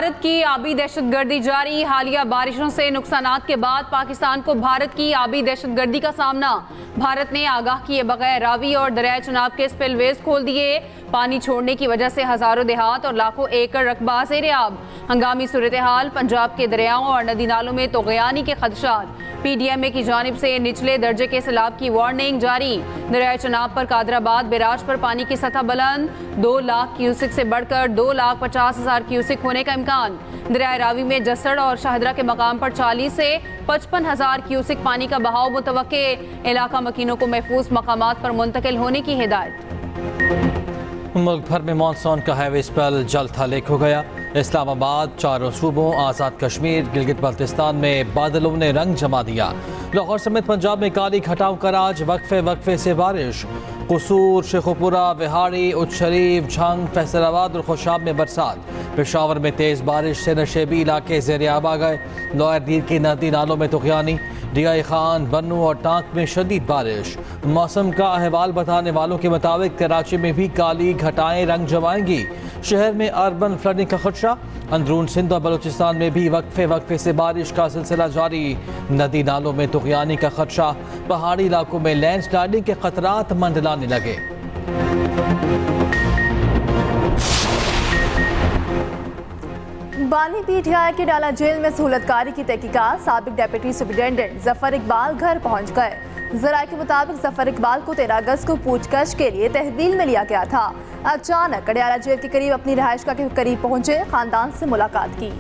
भारत की आबी दहशतगर्दी जारी। हालिया बारिशों से नुकसानात के बाद पाकिस्तान को भारत की आबी दहशतगर्दी का सामना। भारत ने आगाह किए बगैर रावी और दरिया चनाब के स्पिलवेज खोल दिए। पानी छोड़ने की वजह से हजारों देहात और लाखों एकड़ रकबा ज़ेर-ए-आब। हंगामी सूरत हाल। पंजाब के दरियाओं और नदी नालों में तोग़यानी के खदशात। PDMA की जानिब से निचले दर्जे के सैलाब की वार्निंग जारी। दरिया चनाब पर कादराबाद बैराज पर पानी की सतह बुलंद। 2 लाख क्यूसिक से बढ़कर 2,50,000 क्यूसिक होने का इम्कान। दरिया रावी में जसड़ और शाहदरा के मकाम पर 40 से 55,000 क्यूसिक पानी का बहाव मुतवक्के। इलाका मकीनों को महफूज मकामात पर मुंतकिल होने की हिदायत। मुल्क भर में मानसून का हैवी स्पेल जल्द हल्क हो गया। इस्लामाबाद, चारों सूबों, आज़ाद कश्मीर, गिलगित बल्तिस्तान में बादलों ने रंग जमा दिया। लाहौर समेत पंजाब में काली घटाओं का राज। वक्फे वक्फे से बारिश। कसूर, शेखुपुरा, विहाड़ी, उच्च शरीफ, झंग, फैसलाबाद और खुशाब में बरसात। पेशावर में तेज़ बारिश से नशेबी इलाके ज़ेर-ए-आब आ गए। लोअर दीर की नदी नालों में तुग़यानी। डियाई खान, बन्नू और टांक में शदीद बारिश। मौसम का अहवाल बताने वालों के मुताबिक कराची में भी काली घटाएं रंग जमाएंगी। शहर में अर्बन फ्लडिंग का खदशा। अंदरून सिंध और बलूचिस्तान में भी वक्फे वक्फे से बारिश का सिलसिला जारी। नदी नालों में तुग़यानी का खदशा। पहाड़ी इलाकों में लैंडस्लाइडिंग के खतरात मंडलाने लगे। बानी PTI के डाला जेल में सहूलतकारी की तहकीकात। साबिक डेप्यूटी सुप्रिटेंडेंट जफर इकबाल घर पहुंच गए। ज़राए के मुताबिक जफर इकबाल को 13 अगस्त को पूछताछ के लिए तहवील में लिया गया था। अचानक अडयाला जेल के करीब अपनी रिहाइशगाह के करीब पहुंचे, खानदान से मुलाकात की।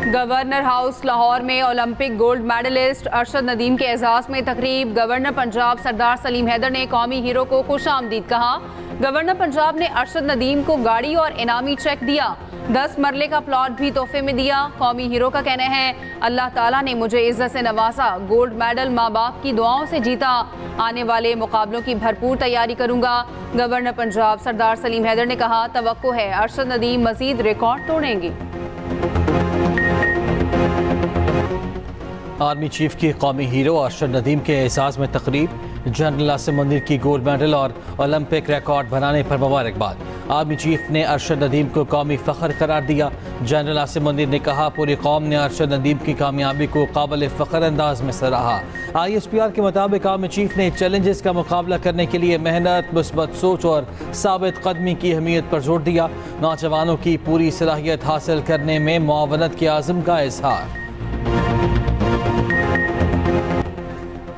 गवर्नर हाउस लाहौर में Olympic gold medalist Arshad Nadeem के एजाज में तकरीब। गवर्नर पंजाब सरदार सलीम हैदर ने कौमी हीरो को खुशामदीद कहा। गवर्नर पंजाब ने अरशद नदीम को गाड़ी और इनामी चेक दिया। 10 मरले का प्लॉट भी तोहफे में दिया। कौमी हीरो का कहना है, अल्लाह ताला ने मुझे इज्जत से नवाजा। गोल्ड मेडल माँ बाप की दुआओं से जीता। आने वाले मुकाबलों की भरपूर तैयारी करूंगा। गवर्नर पंजाब सरदार सलीम हैदर ने कहा, तवक्को है अरशद नदीम मजीद रिकॉर्ड तोड़ेंगे। आर्मी चीफ की कौमी हीरो अरशद नदीम के एजाज में तकरीब। जनरल आसिम मुनीर की गोल्ड मेडल और ओलंपिक रिकॉर्ड बनाने पर मुबारकबाद। आर्मी चीफ ने अरशद नदीम को कौमी फ़ख्र करार दिया। जनरल आसिम मुनीर ने कहा, पूरी कौम ने अरशद नदीम की कामयाबी को काबिल फ़ख्र अंदाज में सराहा। ISPR के मुताबिक आर्मी चीफ ने चैलेंजेस का मुकाबला करने के लिए मेहनत, मुस्बत सोच और साबित कदमी की अहमियत पर जोर दिया। नौजवानों की पूरी सलाहियत हासिल करने में मुआवनत के आज़म का इजहार।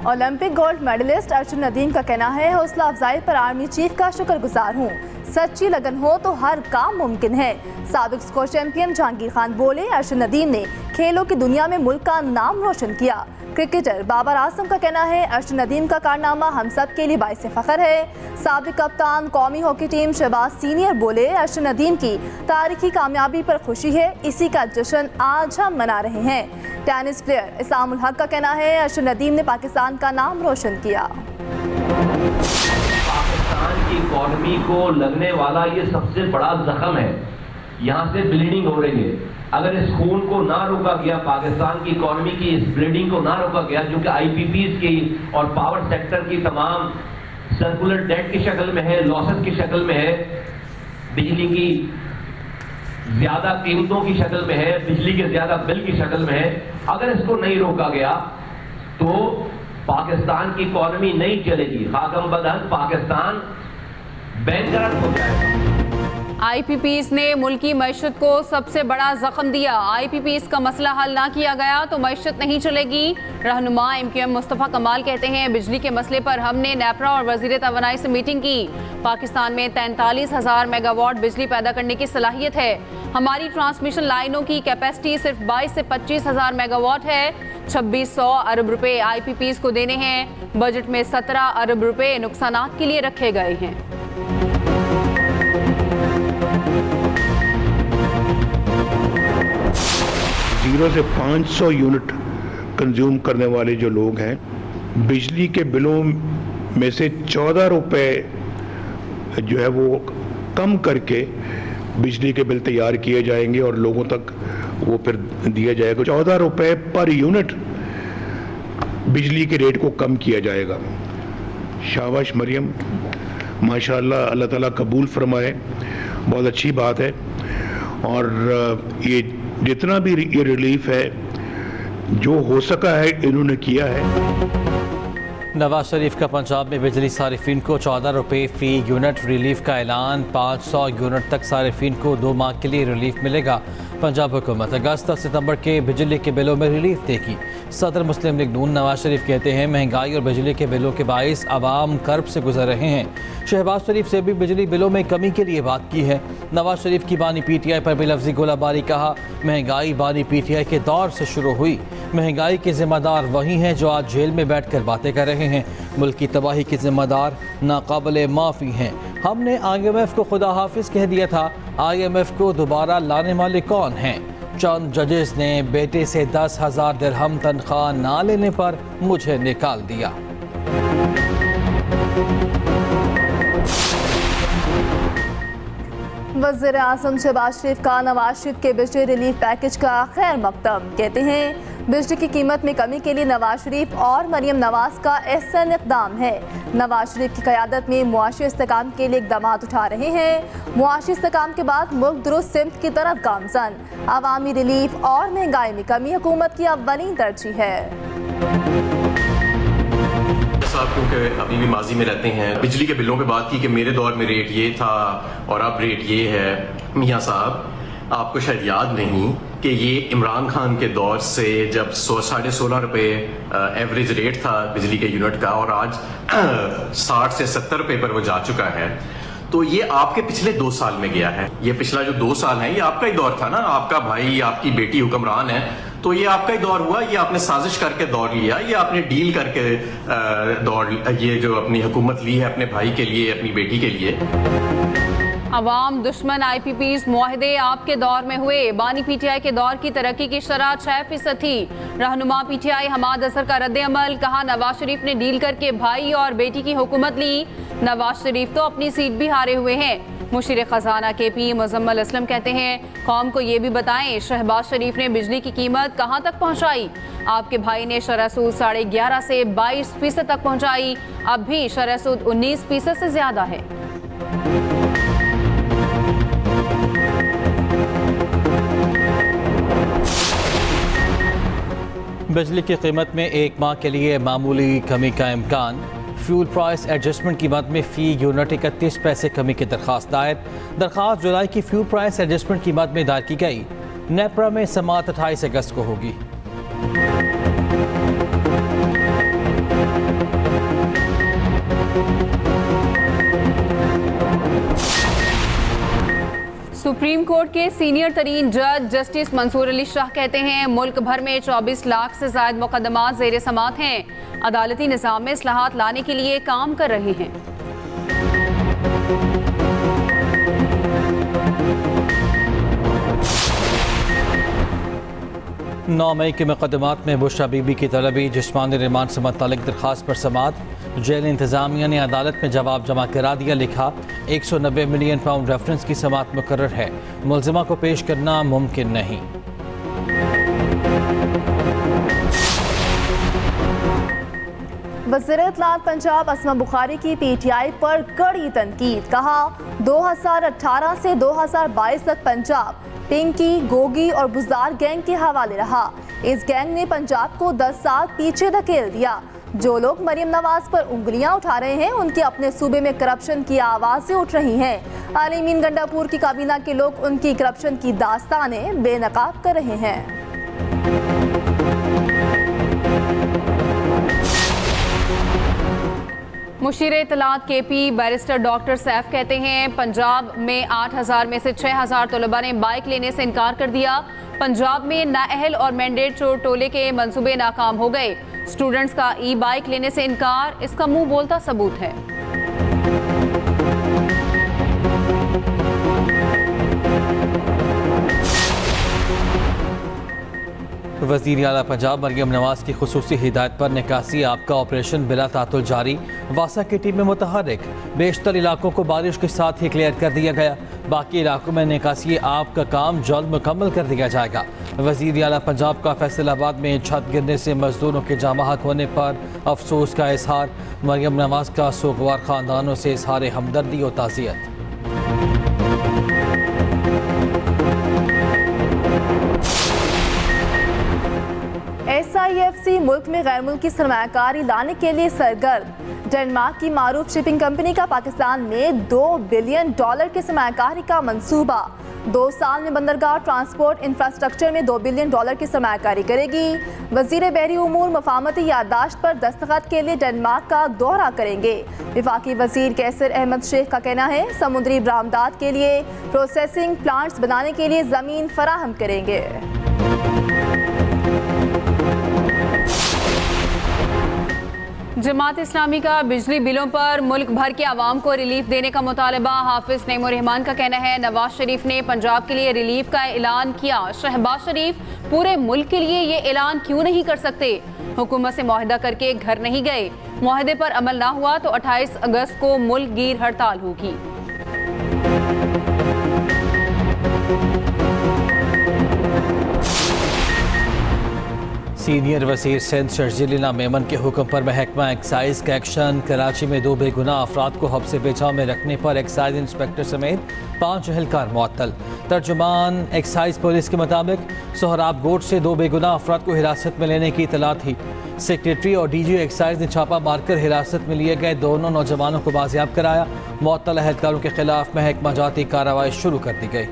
Olympic gold medalist Arshad Nadeem का कहना है, हौसला अफजाई पर आर्मी चीफ का शुक्रगुजार हूँ। सच्ची लगन हो तो हर काम मुमकिन है। साबिक स्कोर चैंपियन जहांगीर खान बोले, अरशद नदीम ने खेलों की दुनिया में मुल्क का नाम रोशन किया। क्रिकेटर बाबर आजम का कहना है, अरशद नदीम का कारनामा हम सब के लिए बाइस फ़ख्र है। साबिक कप्तान कौमी हॉकी टीम शहबाज सीनियर बोले, अरशद नदीम की तारीखी कामयाबी पर खुशी है, इसी का जश्न आज हम मना रहे हैं। टेनिस प्लेयर इसामुल हक का कहना है, अरशद नदीम ने पाकिस्तान का नाम रोशन किया। पाकिस्तान की इकॉनमी को लगने वाला ये सबसे बड़ा जख्म है। यहाँ से ब्लीडिंग हो रही है। अगर इस खून को ना रोका गया, पाकिस्तान की इकॉनमी की इस ब्लीडिंग को ना रोका गया, जो कि IPPs की और पावर सेक्टर की तमाम सर्कुलर डेट की शक्ल में है, लॉसेस की शक्ल में है, बिजली की ज्यादा कीमतों की शक्ल में है, बिजली के ज्यादा बिल की शक्ल में है, अगर इसको नहीं रोका गया तो पाकिस्तान की इकॉनमी नहीं चलेगी। खाकम बदहन पाकिस्तान बैंकरप्ट हो जाएगा। IPPs ने मुल्की मईशत को सबसे बड़ा जख्म दिया। IPPs का मसला हल ना किया गया तो मईशत नहीं चलेगी। रहनुमा MQM मुस्तफ़ा कमाल कहते हैं, बिजली के मसले पर हमने नेपरा और वज़ीर तवानाई से मीटिंग की। पाकिस्तान में 43,000 मेगावाट बिजली पैदा करने की सलाहियत है। हमारी ट्रांसमिशन लाइनों की कैपेसिटी सिर्फ 22 से 25,000 मेगावाट है। 2600 अरब रुपए IPPs को देने हैं। बजट में 17 अरब रुपए नुकसानात के लिए रखे गए हैं। 0 से 500 यूनिट कंज्यूम करने वाले जो लोग हैं, बिजली के बिलों में से 14 रुपए जो है वो कम करके बिजली के बिल तैयार किए जाएंगे और लोगों तक वो फिर दिया जाएगा। 14 रुपए पर यूनिट बिजली के रेट को कम किया जाएगा। शाबाश मरियम, माशाअल्लाह, अल्लाह ताला कबूल फरमाए, बहुत अच्छी बात है। और ये जितना भी ये रिलीफ है जो हो सका है इन्होंने किया है। नवाज शरीफ का पंजाब में बिजली सारिफिन को 14 रुपये फ़ी यूनिट रिलीफ का ऐलान। 500 यूनिट तक सारिफिन को 2 माह के लिए रिलीफ मिलेगा। पंजाब हुकूमत अगस्त और सितंबर के बिजली के बिलों में रिलीफ देगी। सदर मुस्लिम लीग नून नवाज शरीफ कहते हैं महंगाई और बिजली के बिलों के बाइस आवाम कर्ब से गुजर रहे हैं। शहबाज शरीफ से भी बिजली बिलों में कमी के लिए बात की है। नवाज शरीफ की बानी PTI पर भी लफ्जी गोलाबारी कहा। महंगाई बानी PTI के दौर से शुरू हुई। महंगाई के जिम्मेदार वही हैं जो आज जेल में बैठ कर बातें कर रहे हैं। मुल्क की तबाही के जिम्मेदार नाकाबिले माफ़ी हैं। हमने IMF को खुदा हाफिज कह दिया था, IMF को दोबारा लाने वाले कौन हैं? चंद जजेस ने बेटे से 10,000 दिरहम तनख्वाह ना लेने पर मुझे निकाल दिया। वज़ीर आज़म शहबाज शरीफ का नवाज शरीफ के बिजली रिलीफ पैकेज का खैर मकदम। कहते हैं बिजली की कीमत में कमी के लिए नवाज शरीफ और मरियम नवाज का एहसन इक़दाम है। नवाज शरीफ की क़यादत में मुआशी इस्तेकाम के लिए इक़दाम उठा रहे हैं। मुआशी इस्तेकाम के बाद मुल्क दुरुस्त सिमत की तरफ गामज़न। अवामी रिलीफ और महंगाई में कमी हुकूमत की अव्वलीन तरजीह है। साहब क्योंकि अभी भी माजी में रहते हैं, बिजली के बिलों पे बात की कि मेरे दौर में रेट ये था और अब रेट ये है। मियाँ साहब, आपको शायद याद नहीं कि ये इमरान खान के दौर से जब 16.5 रुपये एवरेज रेट था बिजली के यूनिट का और आज 60 से 70 रुपये पर वो जा चुका है। तो ये आपके पिछले 2 साल में गया है। ये पिछला जो 2 साल है ये आपका ही दौर था ना, आपका भाई आपकी बेटी हुक्मरान है, तो ये आपका ही दौर हुआ। ये आपने साजिश करके दौर लिया, ये आपने डील करके दौर, ये जो अपनी हुकूमत ली है अपने भाई के लिए, अपनी बेटी के लिए। अवाम दुश्मन IPPs मुआहदे आपके दौर में हुए। बानी PTI के दौर की तरक्की की शरह 6% थी। रहनुमा PTI हमाद अजहर का रद्द अमल। कहा नवाज शरीफ ने डील करके भाई और बेटी की हुकूमत ली। नवाज शरीफ तो अपनी सीट भी हारे हुए हैं। मुशीर खजाना KP मुजम्मल असलम कहते हैं कौम को ये भी बताएं शहबाज शरीफ ने बिजली की कीमत कहां तक पहुंचाई। आपके भाई ने शरह सूद 11.5 से 22% तक पहुंचाई। अब भी शरह सूद 19% से ज्यादा है। बिजली की कीमत में 1 माह के लिए मामूली कमी का इम्कान। फ्यूल प्राइस एडजस्टमेंट कीमत में फ़ी यूनिट 31 पैसे कमी की दरख्वास्त दायर। दरख्वास्त जुलाई की फ्यूल प्राइस एडजस्टमेंट कीमत में दायर की गई। नेपरा में समाअत 28 अगस्त को होगी। सुप्रीम कोर्ट के सीनियर तरीन जज जस्टिस मंसूर अली शाह कहते हैं मुल्क भर में 24 लाख से ज्यादा मुकदमात ज़ेर समाअत हैं। अदालती निज़ाम में इस्लाहात लाने के लिए काम कर रहे हैं। 9 मई के मुकदमात में बुशरा बीबी की तलबी, जिस्मानी रिमांड से मुतल्लिक दरख्वास्त पर समाअत। जेल इंतजामिया ने अदालत में जवाब जमा करा दिया। लिखा 190 मिलियन पाउंड रेफरेंस की समाअत मुकर्रर है, मुलजिमा को पेश करना मुमकिन नहीं। वज़ीर इत्तलात पंजाब असमा बुखारी की PTI पर कड़ी तनकीद। कहा 2018 से 2022 तक पंजाब पिंकी, गोगी और बुज़दार गैंग के हवाले रहा। इस गैंग ने पंजाब को 10 साल पीछे धकेल दिया। जो लोग मरियम नवाज पर उंगलियां उठा रहे हैं उनके अपने सूबे में करप्शन की आवाज़ें उठ रही हैं। आलिमीन गंडापुर की काबीना के लोग उनकी करप्शन की दास्तानें बेनकाब कर रहे हैं। मुशीर इत्तलात KP बैरिस्टर डॉक्टर सैफ कहते हैं पंजाब में 8,000 में से 6,000 तलबा ने बाइक लेने से इनकार कर दिया। पंजाब में नाअहल और मैंडेट चोर टोले के मंसूबे नाकाम हो गए। स्टूडेंट्स का बाइक लेने से इनकार इसका मुंह बोलता सबूत है। वज़ीर आला पंजाब मरियम नवाज की खुसूसी हिदायत पर निकासी आप का ऑपरेशन बिला तातुल जारी। वासा की टीम में मुतहर्रिक। बेशतर इलाकों को बारिश के साथ ही क्लियर कर दिया गया। बाकी इलाकों में निकासी आप का काम जल्द मुकम्मल कर दिया जाएगा। वज़ीर आला पंजाब का फैसलाबाद में छत गिरने से मजदूरों के जामा हक होने पर अफसोस का इजहार। मरियम नवाज का सोगवार ख़ानदानों से इजहार हमदर्दी और ताज़ियत। SIFC मुल्क में गैर मुल्की सरमायाकारी लाने के लिए सरगर्म। डेनमार्क की मारूफ शिपिंग कंपनी का पाकिस्तान में $2 बिलियन की सरमायाकारी का मंसूबा। 2 साल में बंदरगाह ट्रांसपोर्ट इंफ्रास्ट्रक्चर में $2 बिलियन की सरमायाकारी करेगी। वजीर बहरी उमूर मफामती याददाश्त पर दस्तखत के लिए डेनमार्क का दौरा करेंगे। विफाकी वजीर कैसर अहमद शेख का कहना है समुद्री बरामदात के लिए प्रोसेसिंग प्लांट्स बनाने के लिए ज़मीन फराहम करेंगे। जमात इस्लामी का बिजली बिलों पर मुल्क भर के आवाम को रिलीफ देने का मुतालबा। हाफिज नईमुर रहमान का कहना है नवाज शरीफ ने पंजाब के लिए रिलीफ का ऐलान किया। शहबाज शरीफ पूरे मुल्क के लिए ये ऐलान क्यों नहीं कर सकते? हुकूमत से मुआहदा करके घर नहीं गए। मुआहदे पर अमल ना हुआ तो 28 अगस्त को मुल्क गिर हड़ताल होगी। सीनियर वज़ीर सिंध शर्जीला मेमन के हुक्म पर महकमा एक्साइज का एक्शन। कराची में 2 बेगुनाह अफराद को हब्से पेचा में रखने पर एक्साइज इंस्पेक्टर समेत 5 एहलकार मुअत्तल। तर्जुमान एक्साइज पुलिस के मुताबिक सोहराब गोट से 2 बेगुनाह अफराद को हिरासत में लेने की इतला थी। सेक्रेटरी और DG एक्साइज ने छापा मारकर हिरासत में लिए गए दोनों नौजवानों को बाजियाब कराया। मुअत्तल एहलकारों के खिलाफ महकमा जाती कार्रवाई शुरू कर दी गई।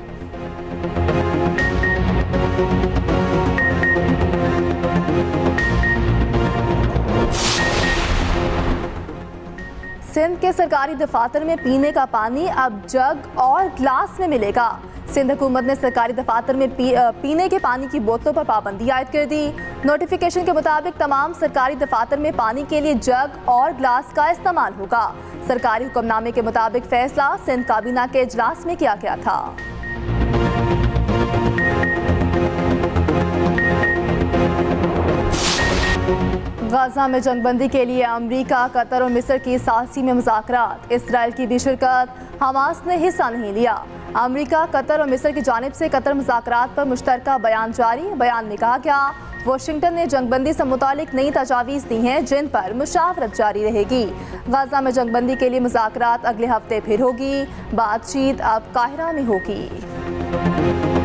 सिंध के सरकारी दफातर में पीने का पानी अब जग और ग्लास में मिलेगा। सिंध हुकूमत ने सरकारी दफातर में पीने के पानी की बोतलों पर पाबंदी आयद कर दी। नोटिफिकेशन के मुताबिक तमाम सरकारी दफातर में पानी के लिए जग और ग्लास का इस्तेमाल होगा। सरकारी हुक्मनामे के मुताबिक फैसला सिंध काबीना के इजलास में किया गया था। गाजा में जंगबंदी के लिए अमरीका, कतर और मिस्र की सालसी में मुज़ाकरात। इसराइल की भी शिरकत, हमास ने हिस्सा नहीं लिया। अमरीका, कतर और मिस्र की जानिब से कतर मुज़ाकरात पर मुश्तरका बयान जारी। बयान में कहा गया वाशिंगटन ने जंगबंदी से मुतालिक नई तजावीज़ दी हैं जिन पर मुशावरत जारी रहेगी। गाजा में जंगबंदी के लिए मुज़ाकरात अगले हफ्ते फिर होगी। बातचीत अब काहिरा में होगी।